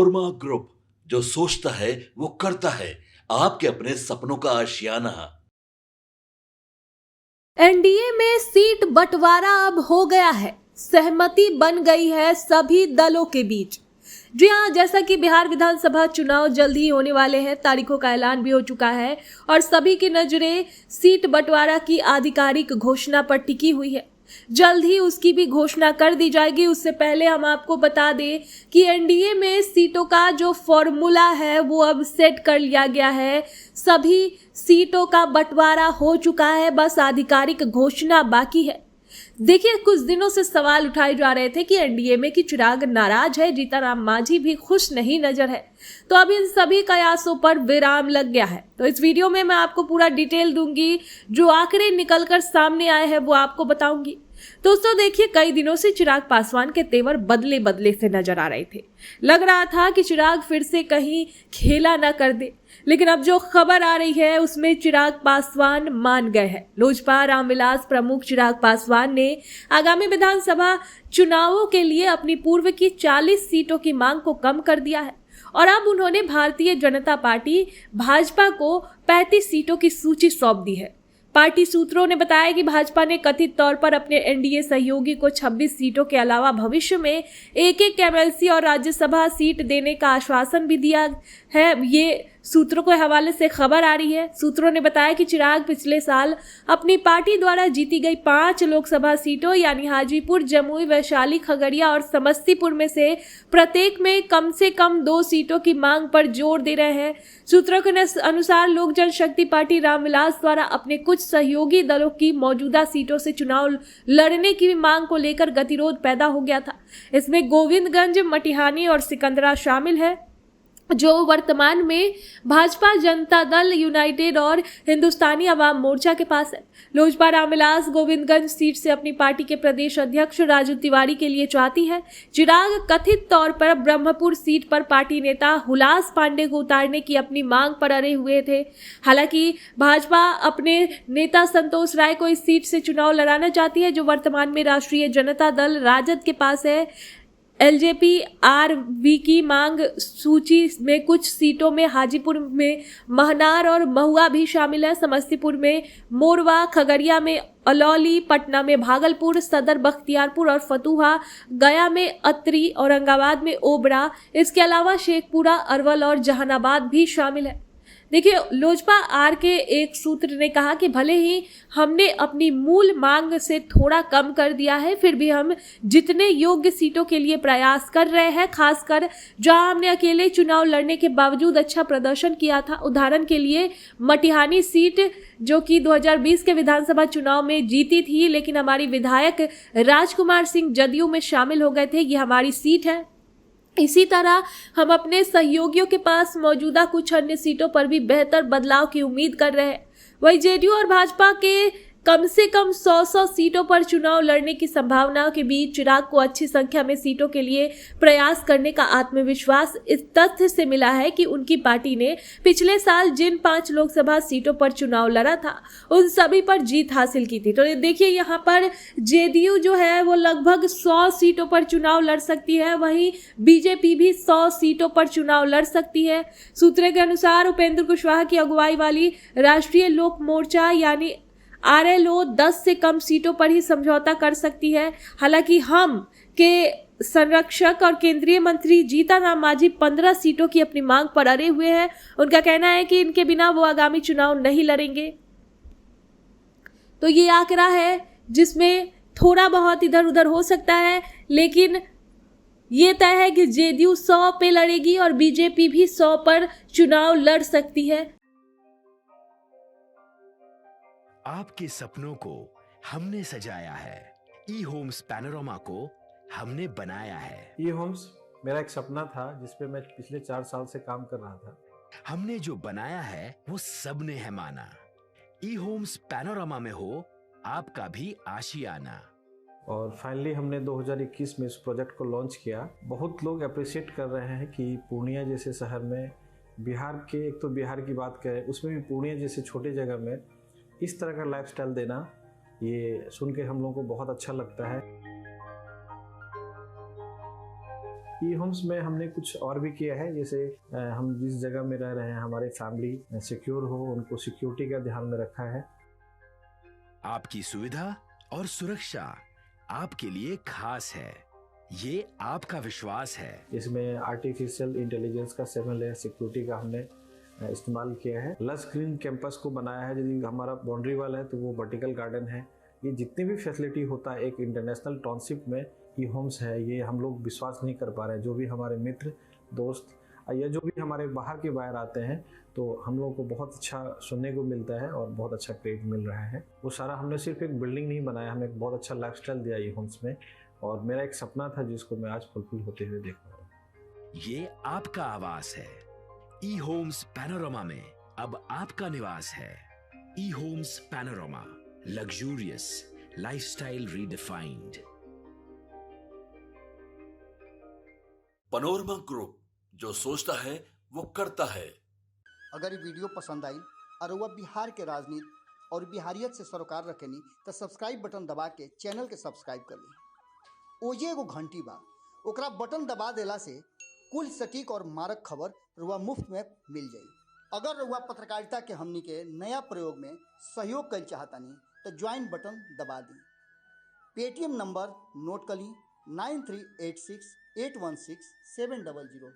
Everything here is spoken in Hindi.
फोरमा ग्रुप, जो सोचता है वो करता है। आपके अपने सपनों का आशियाना। एनडीए में सीट बंटवारा अब हो गया है। सहमति बन गई है सभी दलों के बीच। जी हाँ, जैसा कि बिहार विधानसभा चुनाव जल्द ही होने वाले हैं, तारीखों का ऐलान भी हो चुका है और सभी की नजरें सीट बंटवारा की आधिकारिक घोषणा पर टिकी हुई है। जल्द ही उसकी भी घोषणा कर दी जाएगी। उससे पहले हम आपको बता दें कि एनडीए में सीटों का जो फॉर्मूला है वो अब सेट कर लिया गया है। सभी सीटों का बंटवारा हो चुका है, बस आधिकारिक घोषणा बाकी है। देखिए, कुछ दिनों से सवाल उठाए जा रहे थे कि एनडीए में कि चिराग नाराज है, जीतन मांझी भी खुश नहीं नजर है। तो अब इन सभी कयासों पर विराम लग गया है। तो इस वीडियो में मैं आपको पूरा डिटेल दूंगी, जो आंकड़े निकलकर सामने आए हैं वो आपको बताऊंगी। दोस्तों देखिए, कई दिनों से चिराग पासवान के तेवर बदले बदले से नजर आ रहे थे। लग रहा था कि चिराग फिर से कहीं खेला ना कर दे, लेकिन अब जो खबर आ रही है उसमें चिराग पासवान मान गए हैं। लोजपा रामविलास प्रमुख चिराग पासवान ने आगामी विधानसभा चुनावों के लिए अपनी पूर्व की 40 सीटों की मांग को कम कर दिया है और अब उन्होंने भारतीय जनता पार्टी भाजपा को 35 सीटों की सूची सौंप दी है। पार्टी सूत्रों ने बताया कि भाजपा ने कथित तौर पर अपने एनडीए सहयोगी को 26 सीटों के अलावा भविष्य में एक एमएलसी और राज्यसभा सीट देने का आश्वासन भी दिया है। ये सूत्रों के हवाले से खबर आ रही है। सूत्रों ने बताया कि चिराग पिछले साल अपनी पार्टी द्वारा जीती गई 5 लोकसभा सीटों यानी हाजीपुर, जमुई, वैशाली, खगड़िया और समस्तीपुर में से प्रत्येक में कम से कम 2 सीटों की मांग पर जोर दे रहे हैं। सूत्रों के अनुसार लोक जनशक्ति पार्टी रामविलास द्वारा अपने कुछ सहयोगी दलों की मौजूदा सीटों से चुनाव लड़ने की मांग को लेकर गतिरोध पैदा हो गया था। इसमें गोविंदगंज, मटिहानी और सिकंदरा शामिल है, जो वर्तमान में भाजपा जनता दल यूनाइटेड और हिंदुस्तानी अवाम मोर्चा के पास है। लोजपा रामविलास गोविंदगंज सीट से अपनी पार्टी के प्रदेश अध्यक्ष राजू तिवारी के लिए चाहती है। चिराग कथित तौर पर ब्रह्मपुर सीट पर पार्टी नेता हुलास पांडे को उतारने की अपनी मांग पर अड़े हुए थे। हालांकि भाजपा अपने नेता संतोष राय को इस सीट से चुनाव लड़ाना चाहती है, जो वर्तमान में राष्ट्रीय जनता दल राजद के पास है। एलजेपी आरवी की मांग सूची में कुछ सीटों में हाजीपुर में महनार और महुआ भी शामिल है। समस्तीपुर में मोरवा, खगड़िया में अलौली, पटना में भागलपुर, सदर बख्तियारपुर और फतुहा, गया में अत्री, औरंगाबाद में ओबरा, इसके अलावा शेखपुरा, अरवल और जहानाबाद भी शामिल है। देखिए, लोजपा आर के एक सूत्र ने कहा कि भले ही हमने अपनी मूल मांग से थोड़ा कम कर दिया है, फिर भी हम जितने योग्य सीटों के लिए प्रयास कर रहे हैं, खासकर जहां हमने अकेले चुनाव लड़ने के बावजूद अच्छा प्रदर्शन किया था। उदाहरण के लिए मटिहानी सीट, जो कि 2020 के विधानसभा चुनाव में जीती थी, लेकिन हमारी विधायक राजकुमार सिंह जदयू में शामिल हो गए थे, ये हमारी सीट है। इसी तरह हम अपने सहयोगियों के पास मौजूदा कुछ अन्य सीटों पर भी बेहतर बदलाव की उम्मीद कर रहे हैं। वहीं जेडीयू और भाजपा के कम से कम 100 सीटों पर चुनाव लड़ने की संभावनाओं के बीच चिराग को अच्छी संख्या में सीटों के लिए प्रयास करने का आत्मविश्वास इस तथ्य से मिला है कि उनकी पार्टी ने पिछले साल जिन 5 लोकसभा सीटों पर चुनाव लड़ा था, उन सभी पर जीत हासिल की थी। तो देखिए, यहाँ पर जेडीयू जो है वो लगभग 100 सीटों पर चुनाव लड़ सकती है, वहीं बीजेपी भी 100 सीटों पर चुनाव लड़ सकती है। सूत्रों के अनुसार उपेंद्र कुशवाहा की अगुवाई वाली राष्ट्रीय लोक मोर्चा यानी आरएलओ 10 से कम सीटों पर ही समझौता कर सकती है। हालांकि हम के संरक्षक और केंद्रीय मंत्री जीतन राम मांझी 15 सीटों की अपनी मांग पर अड़े हुए हैं। उनका कहना है कि इनके बिना वो आगामी चुनाव नहीं लड़ेंगे। तो ये आंकड़ा है जिसमें थोड़ा बहुत इधर उधर हो सकता है, लेकिन ये तय है कि जेडीयू 100 पे लड़ेगी और बीजेपी भी 100 पर चुनाव लड़ सकती है। आपके सपनों को हमने सजाया है, ई होम्स पैनोरामा को हमने बनाया है। ई होम्स मेरा एक सपना था जिसपे मैं पिछले 4 साल से काम कर रहा था। हमने जो बनाया है वो सबने है माना। ई होम्स पैनोरामा में हो आपका भी आशियाना। और फाइनली हमने 2021 में इस प्रोजेक्ट को लॉन्च किया। बहुत लोग अप्रिशिएट कर रहे हैं कि पूर्णिया जैसे शहर में, बिहार के, एक तो बिहार की बात करें उसमें भी पूर्णिया जैसे छोटे जगह में इस तरह का लाइफस्टाइल देना, ये सुन के हम लोगों को बहुत अच्छा लगता है। ई होम्स में हमने कुछ और भी किया है, जैसे हम जिस जगह में रह रहे हैं हमारे फैमिली सिक्योर हो, उनको सिक्योरिटी का ध्यान में रखा है। आपकी सुविधा और सुरक्षा आपके लिए खास है, ये आपका विश्वास है। इसमें आर्टिफिशियल इंटेलिजेंस का 7 लेयर सिक्योरिटी का हमने इस्तेमाल किया है। लस ग्रीन कैंपस को बनाया है, यदि हमारा बाउंड्री वाल है तो वो वर्टिकल गार्डन है। ये जितनी भी फैसिलिटी होता है एक इंटरनेशनल टाउनशिप में ई होम्स है, ये हम लोग विश्वास नहीं कर पा रहे हैं। जो भी हमारे मित्र दोस्त या जो भी हमारे बाहर आते हैं तो हम लोगों को बहुत अच्छा सुनने को मिलता है और बहुत अच्छा क्रेडिट मिल रहा है। वो सारा हमने सिर्फ एक बिल्डिंग नहीं बनाया, हमें एक बहुत अच्छा लाइफस्टाइल दिया ई होम्स में, और मेरा एक सपना था जिसको मैं आज फुलफिल होते हुए देख रहा हूँ। ये आपका आवास है। ई होम्स पैनोरामा में अब आपका निवास है। E homes Panorama, luxurious lifestyle redefined. Panorama group, जो सोचता है वो करता है। अगर ये वीडियो पसंद आई और वह बिहार के राजनीति और बिहारियत से सरोकार रखेनी तो सब्सक्राइब बटन दबा के चैनल के सब्सक्राइब कर ली। ओजे एगो घंटी बा, ओकरा बटन दबा देला से कुल सटीक और मारक खबर रुआ मुफ्त में मिल जाई। अगर रुआ पत्रकारिता के हमनी के नया प्रयोग में सहयोग कर चाहतानी तो ज्वाइन बटन दबा दी। पेटीएम नंबर नोट कर ली 9386816700।